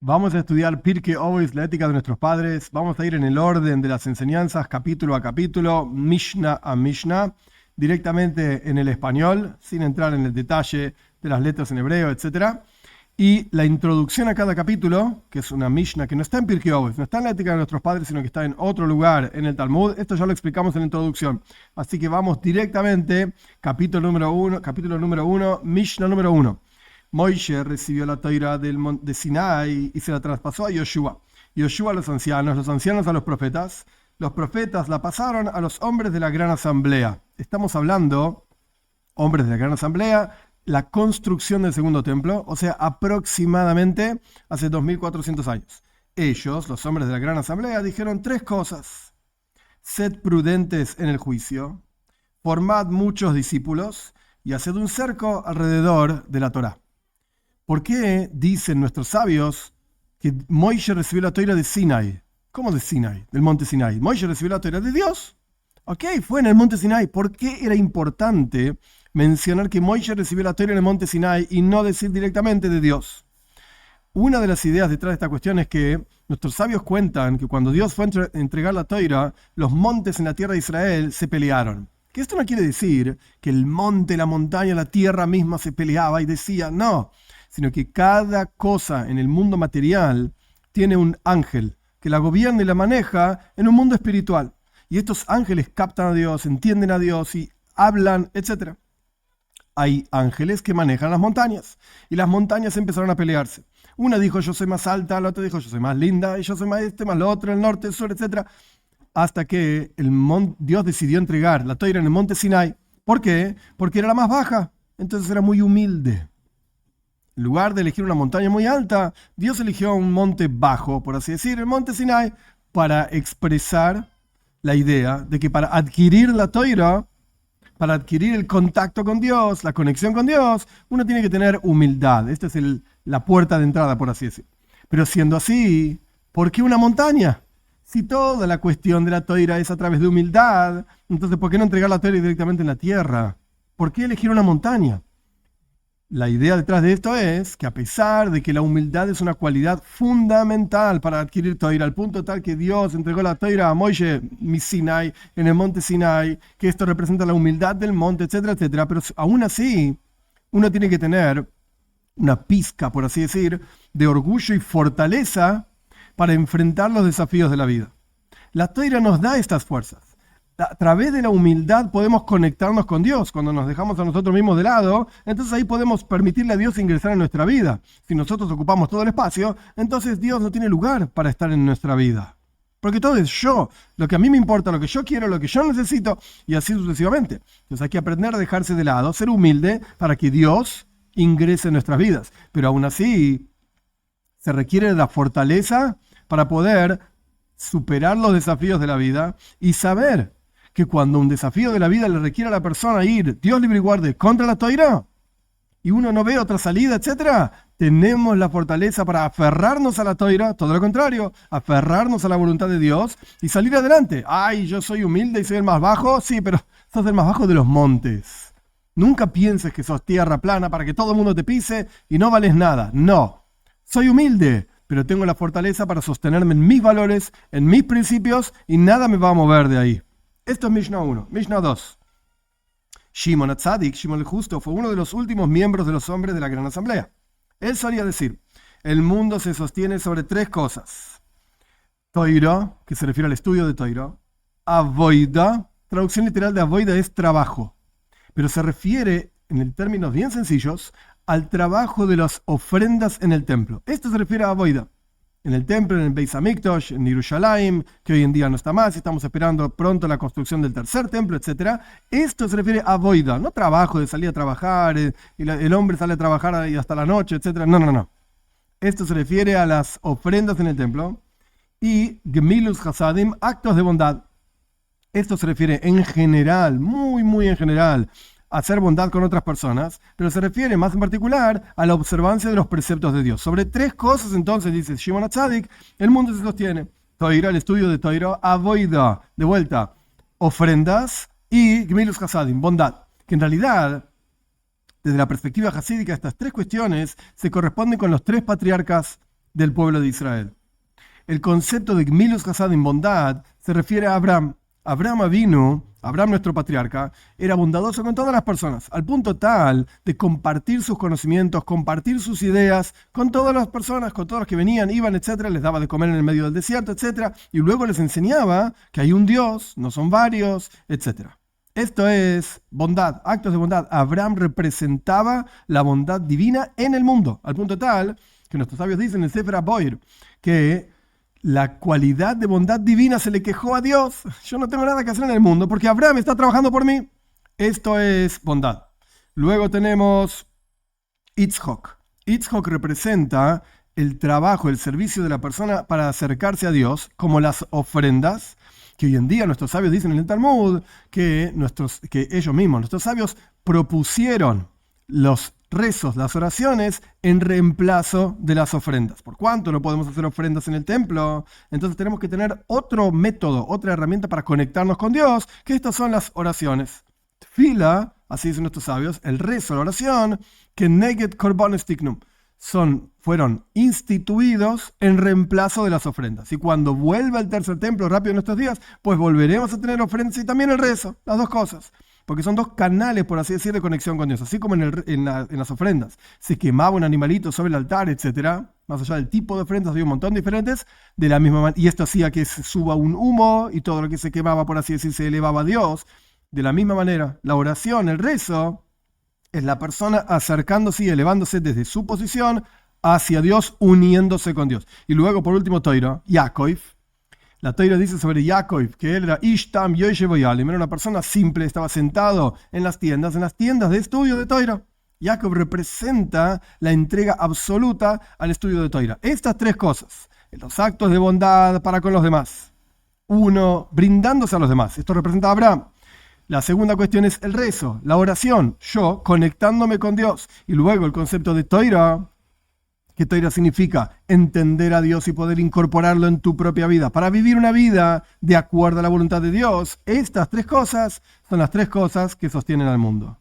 Vamos a estudiar Pirkei Avos, la ética de nuestros padres. Vamos a ir en el orden de las enseñanzas, capítulo a capítulo, Mishnah a Mishnah, directamente en el español, sin entrar en el detalle de las letras en hebreo, etc. Y la introducción a cada capítulo, que es una Mishnah que no está en Pirkei Avos, no está en la ética de nuestros padres, sino que está en otro lugar en el Talmud. Esto ya lo explicamos en la introducción. Así que vamos directamente, capítulo número uno, Mishnah número 1. Moishe recibió la Torá del monte de Sinai y se la traspasó a Yoshua. Yoshua a los ancianos a los profetas la pasaron a los hombres de la gran asamblea. Estamos hablando, hombres de la gran asamblea, la construcción del segundo templo, o sea, aproximadamente hace 2400 años. Ellos, los hombres de la gran asamblea, dijeron 3 cosas. Sed prudentes en el juicio, formad muchos discípulos y haced un cerco alrededor de la Torá. ¿Por qué dicen nuestros sabios que Moishe recibió la Torá de Sinai? ¿Cómo de Sinai? Del monte Sinai. Moishe recibió la Torá de Dios. Ok, fue en el monte Sinai. ¿Por qué era importante mencionar que Moishe recibió la Torá en el monte Sinai y no decir directamente de Dios? Una de las ideas detrás de esta cuestión es que nuestros sabios cuentan que cuando Dios fue a entregar la Torá, los montes en la tierra de Israel se pelearon. Que esto no quiere decir que el monte, la montaña, la tierra misma se peleaba y decía, no, sino que cada cosa en el mundo material tiene un ángel que la gobierna y la maneja en un mundo espiritual. Y estos ángeles captan a Dios, entienden a Dios y hablan, etc. Hay ángeles que manejan las montañas y las montañas empezaron a pelearse. Una dijo yo soy más alta, la otra dijo yo soy más linda, y yo soy más más lo otro, el norte, el sur, etc. Hasta que Dios decidió entregar la Torá en el monte Sinai. ¿Por qué? Porque era la más baja, entonces era muy humilde. En lugar de elegir una montaña muy alta, Dios eligió un monte bajo, por así decir, el monte Sinai, para expresar la idea de que para adquirir la Torá, para adquirir el contacto con Dios, la conexión con Dios, uno tiene que tener humildad. Esta es la puerta de entrada, por así decir. Pero siendo así, ¿por qué una montaña? Si toda la cuestión de la Torá es a través de humildad, entonces ¿por qué no entregar la Torá directamente en la tierra? ¿Por qué elegir una montaña? La idea detrás de esto es que a pesar de que la humildad es una cualidad fundamental para adquirir Torá, al punto tal que Dios entregó la Torá a Moishe Sinai, en el monte Sinai, que esto representa la humildad del monte, etcétera, etcétera, pero aún así uno tiene que tener una pizca, por así decir, de orgullo y fortaleza para enfrentar los desafíos de la vida. La Torá nos da estas fuerzas. A través de la humildad podemos conectarnos con Dios. Cuando nos dejamos a nosotros mismos de lado, entonces ahí podemos permitirle a Dios ingresar en nuestra vida. Si nosotros ocupamos todo el espacio, entonces Dios no tiene lugar para estar en nuestra vida. Porque todo es yo, lo que a mí me importa, lo que yo quiero, lo que yo necesito, y así sucesivamente. Entonces hay que aprender a dejarse de lado, ser humilde para que Dios ingrese en nuestras vidas. Pero aún así, se requiere la fortaleza para poder superar los desafíos de la vida y saber que cuando un desafío de la vida le requiere a la persona ir, Dios libre y guarde, contra la Torá, y uno no ve otra salida, etc., tenemos la fortaleza para aferrarnos a la Torá, todo lo contrario, aferrarnos a la voluntad de Dios y salir adelante. Ay, yo soy humilde y soy el más bajo, sí, pero sos el más bajo de los montes. Nunca pienses que sos tierra plana para que todo el mundo te pise y no vales nada. No, soy humilde, pero tengo la fortaleza para sostenerme en mis valores, en mis principios, y nada me va a mover de ahí. Esto es Mishnah 1. Mishnah 2. Shimon HaTzadik, Shimon el Justo, fue uno de los últimos miembros de los hombres de la Gran Asamblea. Él solía decir, el mundo se sostiene sobre 3 cosas. Torá, que se refiere al estudio de Torá. Avoida, traducción literal de avoida es trabajo. Pero se refiere, en términos bien sencillos, al trabajo de las ofrendas en el templo. Esto se refiere a avoida. En el templo, en el Beis Hamikdash, en Jerusalén, que hoy en día no está más, estamos esperando pronto la construcción del tercer templo, etc. Esto se refiere a avoida, no trabajo de salir a trabajar, y el hombre sale a trabajar y hasta la noche, etc. No. Esto se refiere a las ofrendas en el templo y Gemilus Hasadim, actos de bondad. Esto se refiere en general, muy en general, a hacer bondad con otras personas, pero se refiere más en particular a la observancia de los preceptos de Dios. Sobre 3 cosas, entonces, dice Shimon HaTzadik, el mundo se sostiene. Torá, el estudio de Torá, avoida, de vuelta, ofrendas, y Gemilus Hasadim, bondad. Que en realidad, desde la perspectiva hasídica, estas 3 cuestiones se corresponden con los 3 patriarcas del pueblo de Israel. El concepto de Gmilus Hasadim, bondad, se refiere a Abraham. Abraham Avinu, Abraham nuestro patriarca, era bondadoso con todas las personas, al punto tal de compartir sus conocimientos, compartir sus ideas con todas las personas, con todos los que venían, iban, etcétera, les daba de comer en el medio del desierto, etcétera, y luego les enseñaba que hay un Dios, no son varios, etcétera. Esto es bondad, actos de bondad. Abraham representaba la bondad divina en el mundo, al punto tal que nuestros sabios dicen en el Sefer HaBoir que la cualidad de bondad divina se le quejó a Dios. Yo no tengo nada que hacer en el mundo porque Abraham está trabajando por mí. Esto es bondad. Luego tenemos Yitzhak. Yitzhak representa el trabajo, el servicio de la persona para acercarse a Dios, como las ofrendas, que hoy en día nuestros sabios dicen en el Talmud que ellos mismos, nuestros sabios, propusieron los rezos, las oraciones, en reemplazo de las ofrendas. Por cuanto no podemos hacer ofrendas en el templo, entonces tenemos que tener otro método, otra herramienta para conectarnos con Dios, que estas son las oraciones. Tfila, así dicen nuestros sabios, el rezo, la oración, que neged korbanos tiknum, fueron instituidos en reemplazo de las ofrendas. Y cuando vuelva el tercer templo rápido en nuestros días, pues volveremos a tener ofrendas y también el rezo, las dos cosas. Porque son dos canales, por así decir, de conexión con Dios. Así como en las ofrendas se quemaba un animalito sobre el altar, etc. Más allá del tipo de ofrendas, había un montón diferentes. De la misma manera, y esto hacía que se suba un humo y todo lo que se quemaba, por así decir, se elevaba a Dios. De la misma manera, la oración, el rezo, es la persona acercándose y elevándose desde su posición hacia Dios, uniéndose con Dios. Y luego, por último, Toira, Yaakov. La Toira dice sobre Yaakov que él era Ishtam Yoshev Yalim, era una persona simple, estaba sentado en las tiendas de estudio de Toira. Yaakov representa la entrega absoluta al estudio de Toira. Estas tres cosas, los actos de bondad para con los demás. Uno, brindándose a los demás. Esto representa a Abraham. La segunda cuestión es el rezo, la oración, yo conectándome con Dios. Y luego el concepto de Toira, que Toira significa entender a Dios y poder incorporarlo en tu propia vida, para vivir una vida de acuerdo a la voluntad de Dios. Estas tres cosas son las tres cosas que sostienen al mundo.